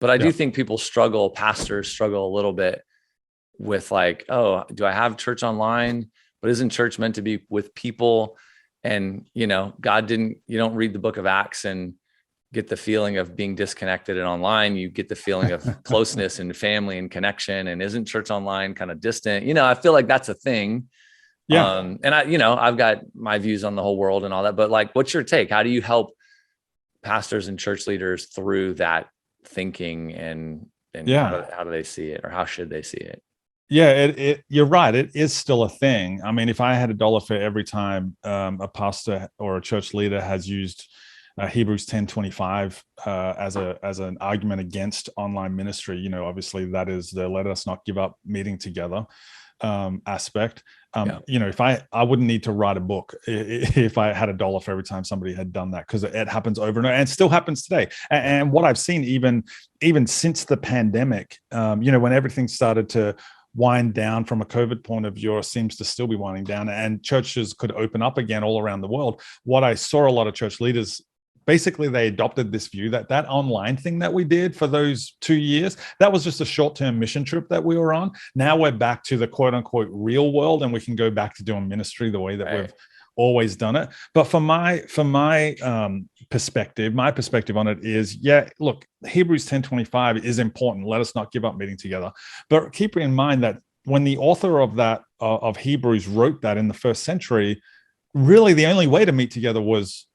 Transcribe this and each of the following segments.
But I do think pastors struggle a little bit with like, oh, do I have church online? But isn't church meant to be with people? And, you don't read the book of Acts and get the feeling of being disconnected and online. You get the feeling of closeness and family and connection. And isn't church online kind of distant? I feel like that's a thing. Yeah. And I've got my views on the whole world and all that, but like, what's your take? How do you help pastors and church leaders through that thinking, and Yeah. how do they see it, or how should they see it? Yeah, you're right. It is still a thing. I mean, if I had a dollar for every time a pastor or a church leader has used Hebrews 10:25 as an argument against online ministry, obviously that is the let us not give up meeting together aspect. If I wouldn't need to write a book if I had a dollar for every time somebody had done that, because it happens over and over, and still happens today. And what I've seen even since the pandemic, when everything started to wind down from a COVID point of view, or seems to still be winding down, and churches could open up again all around the world, what I saw a lot of church leaders, basically they adopted this view that online thing that we did for those 2 years, that was just a short-term mission trip that we were on. Now we're back to the quote unquote real world, and we can go back to doing ministry the way that we've always done it. But from my perspective, on it is, look, Hebrews 10:25 is important. Let us not give up meeting together. But keep in mind that when the author of Hebrews wrote that in the first century, really the only way to meet together was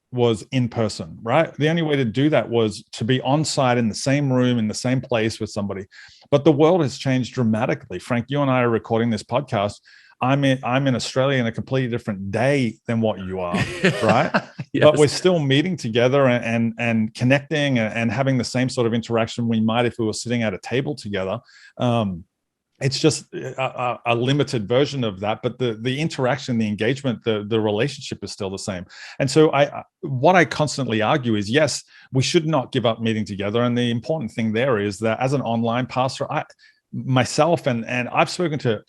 in person, right? The only way to do that was to be on site in the same room, in the same place with somebody. But the world has changed dramatically. Frank, you and I are recording this podcast. I'm in Australia in a completely different day than what you are, right? Yes. But we're still meeting together and connecting and having the same sort of interaction we might if we were sitting at a table together. It's just a limited version of that, but the interaction, the engagement, the relationship is still the same. And so what I constantly argue is, yes, we should not give up meeting together. And the important thing there is that as an online pastor, myself and I've spoken to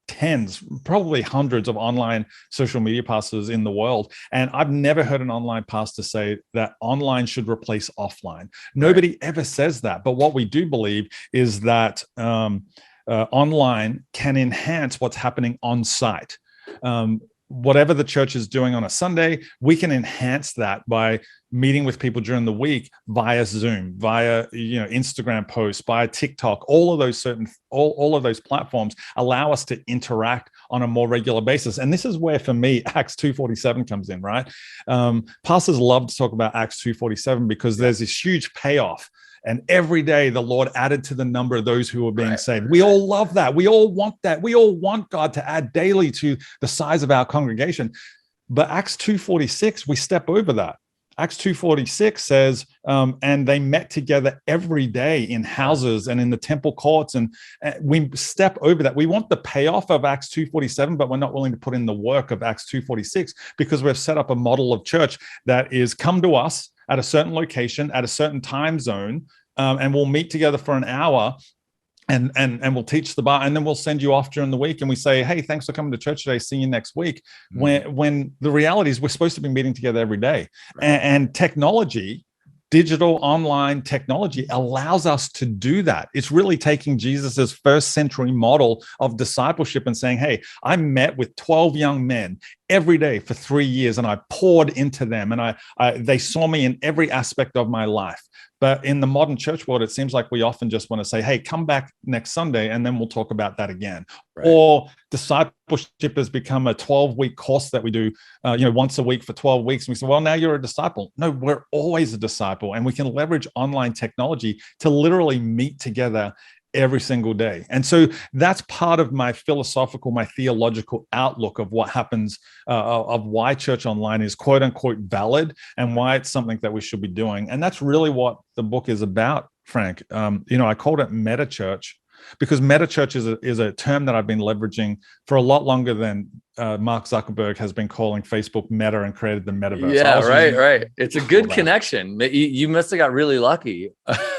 tens, probably hundreds of online social media pastors in the world, and I've never heard an online pastor say that online should replace offline. Nobody ever says that. But what we do believe is that online can enhance what's happening on site. Whatever the church is doing on a Sunday, we can enhance that by meeting with people during the week via Zoom, via Instagram posts, via TikTok. All of those platforms allow us to interact on a more regular basis. And this is where, for me, Acts 2:47 comes in, right? Pastors love to talk about Acts 2:47 because there's this huge payoff. And every day the Lord added to the number of those who were being saved. We all love that. We all want that. We all want God to add daily to the size of our congregation. But Acts 2:46, we step over that. Acts 2:46 says, and they met together every day in houses and in the temple courts. And we step over that. We want the payoff of Acts 2:47, but we're not willing to put in the work of Acts 2:46 because we've set up a model of church that is come to us at a certain location, at a certain time zone, and we'll meet together for an hour and we'll teach the bar, and then we'll send you off during the week and we say, hey, thanks for coming to church today, see you next week. When the reality is we're supposed to be meeting together every day. And technology, digital online technology, allows us to do that. It's really taking Jesus's first century model of discipleship and saying, hey, I met with 12 young men every day for 3 years and I poured into them, and they saw me in every aspect of my life. But in the modern church world, it seems like we often just want to say, hey, come back next Sunday and then we'll talk about that again. Or discipleship has become a 12-week course that we do once a week for 12 weeks. And we say, well, now you're a disciple. No, we're always a disciple. And we can leverage online technology to literally meet together every single day. And so that's part of my philosophical, my theological outlook of what happens, of why church online is quote unquote valid and why it's something that we should be doing. And that's really what the book is about, Frank. I called it meta church because meta church is a term that I've been leveraging for a lot longer than Mark Zuckerberg has been calling Facebook Meta and created the Metaverse. Yeah, right. It's a good connection. You must have got really lucky.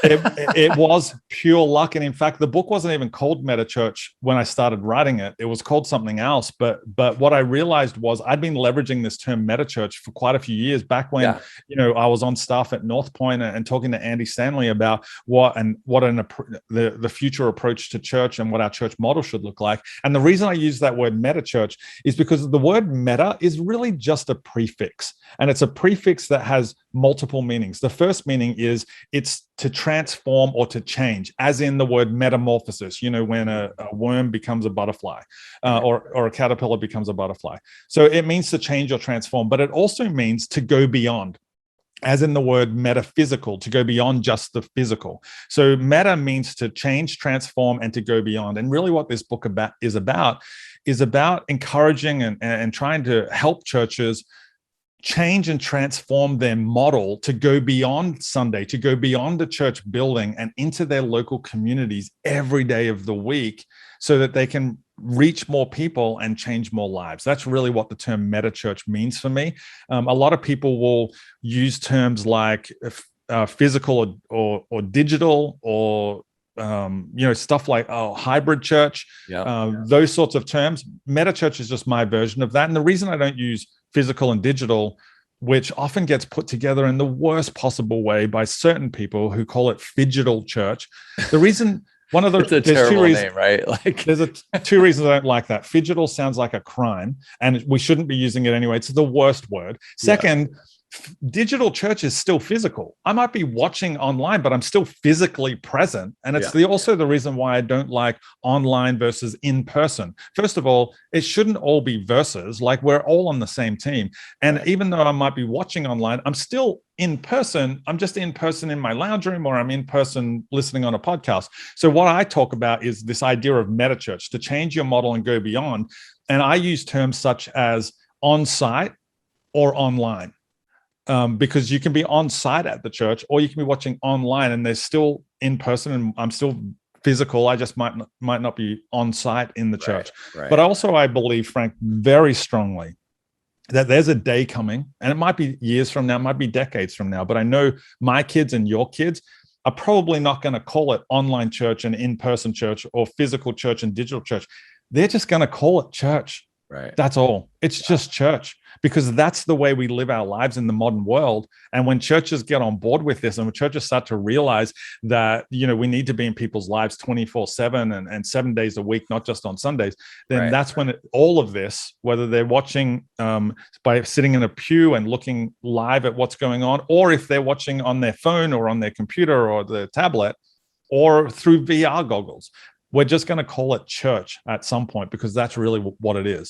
It was pure luck. And in fact, the book wasn't even called Meta Church when I started writing it. It was called something else. But what I realized was I'd been leveraging this term Meta Church for quite a few years back when, I was on staff at North Point and talking to Andy Stanley about the future approach to church and what our church model should look like. And the reason I use that word Meta Church is because the word meta is really just a prefix, and it's a prefix that has multiple meanings. The first meaning is it's to transform or to change, as in the word metamorphosis, when a worm becomes a butterfly, or a caterpillar becomes a butterfly. So it means to change or transform, but it also means to go beyond, as in the word metaphysical, to go beyond just the physical. So meta means to change, transform, and to go beyond. And really what this book is about encouraging and trying to help churches change and transform their model to go beyond Sunday, to go beyond the church building and into their local communities every day of the week, so that they can reach more people and change more lives. That's really what the term meta church means for me. A lot of people will use terms like physical or digital, or stuff like hybrid church, those sorts of terms. Meta church is just my version of that. And the reason I don't use physical and digital, which often gets put together in the worst possible way by certain people who call it phygital church, the reason one of the it's a terrible name, right? There's two reasons I don't like that. Phygital sounds like a crime, and we shouldn't be using it anyway. It's the worst word. Second, digital church is still physical. I might be watching online, but I'm still physically present. And it's also the reason why I don't like online versus in person. First of all, it shouldn't all be versus, like we're all on the same team. And even though I might be watching online, I'm still in person. I'm just in person in my lounge room, or I'm in person listening on a podcast. So what I talk about is this idea of meta church, to change your model and go beyond. And I use terms such as on-site or online. Because you can be on site at the church, or you can be watching online and they're still in person, and I'm still physical. I just might not be on site in the church. But also I believe, Frank, very strongly that there's a day coming, and it might be years from now, it might be decades from now, but I know my kids and your kids are probably not going to call it online church and in-person church, or physical church and digital church. They're just going to call it church. That's all. It's just church, because that's the way we live our lives in the modern world. And when churches get on board with this, and when churches start to realize that, we need to be in people's lives 24/7 and 7 days a week, not just on Sundays, then that's when all of this, whether they're watching by sitting in a pew and looking live at what's going on, or if they're watching on their phone or on their computer or their tablet or through VR goggles, we're just going to call it church at some point, because that's really what it is.